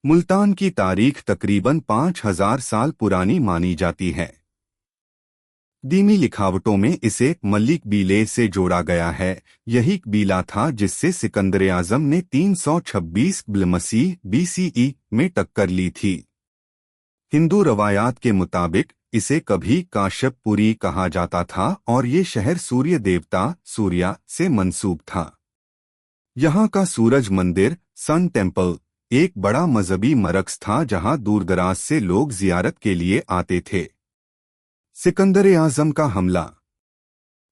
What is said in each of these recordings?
मुल्तान की तारीख तकरीबन 5000 साल पुरानी मानी जाती है। दीमी लिखावटों में इसे मलिक बीले से जोड़ा गया है। यही कबीला था जिससे सिकंदर आजम ने 326 मसीह BCE में टक्कर ली थी। हिंदू रवायात के मुताबिक इसे कभी काश्यपपुरी कहा जाता था और ये शहर सूर्य देवता सूर्या से मंसूब था। यहाँ का सूरज मंदिर सन टेम्पल एक बड़ा मजहबी मरकज था जहाँ दूरदराज से लोग जियारत के लिए आते थे। सिकंदर आजम का हमला।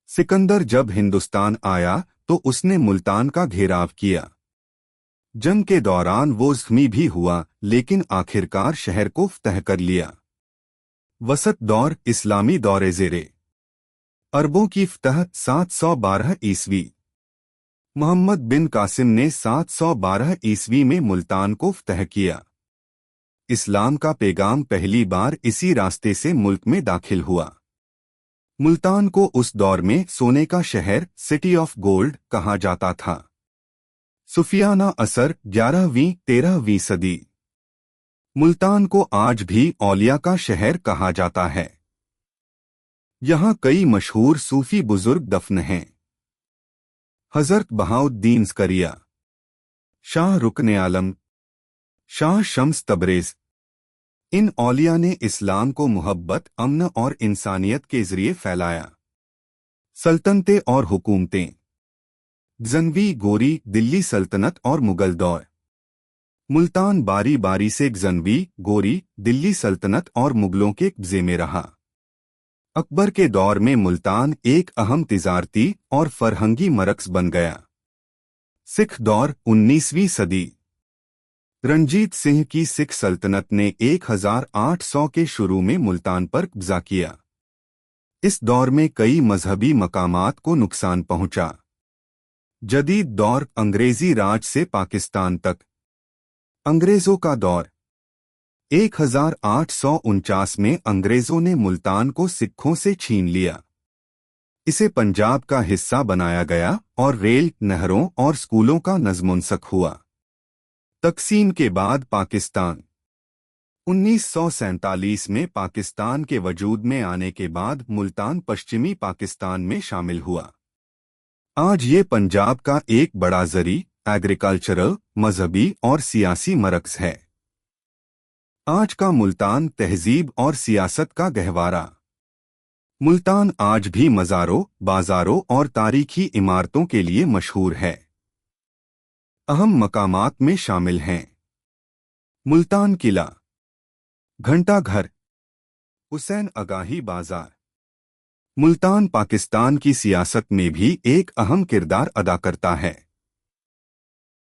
सिकंदर जब हिंदुस्तान आया तो उसने मुल्तान का घेराव किया। जंग के दौरान वो जख्मी भी हुआ लेकिन आखिरकार शहर को फतह कर लिया। वसत दौर इस्लामी दौरे ज़ेरे अरबों की फतह 712 ईस्वी। मोहम्मद बिन कासिम ने 712 ईस्वी में मुल्तान को फतह किया। इस्लाम का पैगाम पहली बार इसी रास्ते से मुल्क में दाखिल हुआ। मुल्तान को उस दौर में सोने का शहर सिटी ऑफ गोल्ड कहा जाता था। सुफियाना असर 11वीं-13वीं सदी। मुल्तान को आज भी औलिया का शहर कहा जाता है। यहाँ कई मशहूर सूफी बुजुर्ग दफन हैं। हजरत बहाउद्दीन ज़करिया, शाह रुकन आलम, शाह शम्स तबरेज़। इन औलिया ने इस्लाम को मोहब्बत अमन और इंसानियत के जरिए फैलाया। सल्तनतें और हुकूमतें। गजनवी गोरी दिल्ली सल्तनत और मुगल दौर। मुल्तान बारी बारी से गजनवी गोरी दिल्ली सल्तनत और मुगलों के कब्जे में रहा। अकबर के दौर में मुल्तान एक अहम तिजारती और फरहंगी मरकज बन गया। सिख दौर 19वीं सदी। रणजीत सिंह की सिख सल्तनत ने 1800 के शुरू में मुल्तान पर कब्जा किया। इस दौर में कई मजहबी मकामात को नुकसान पहुंचा। जदीद दौर अंग्रेजी राज से पाकिस्तान तक। अंग्रेजों का दौर 1849 में अंग्रेजों ने मुल्तान को सिखों से छीन लिया। इसे पंजाब का हिस्सा बनाया गया और रेल, नहरों और स्कूलों का नज़्म-ओ-नस्ख हुआ। तकसीम के बाद पाकिस्तान। 1947 में पाकिस्तान के वजूद में आने के बाद मुल्तान पश्चिमी पाकिस्तान में शामिल हुआ। आज ये पंजाब का एक बड़ा ज़री, एग्रीकल्चरल, मजहबी और सियासी मरकज है। आज का मुल्तान तहजीब और सियासत का गहवारा। मुल्तान आज भी मज़ारों, बाजारों और तारीखी इमारतों के लिए मशहूर है। अहम मकामात में शामिल हैं मुल्तान किला, घंटा घर, हुसैन अगाही बाजार। मुल्तान पाकिस्तान की सियासत में भी एक अहम किरदार अदा करता है।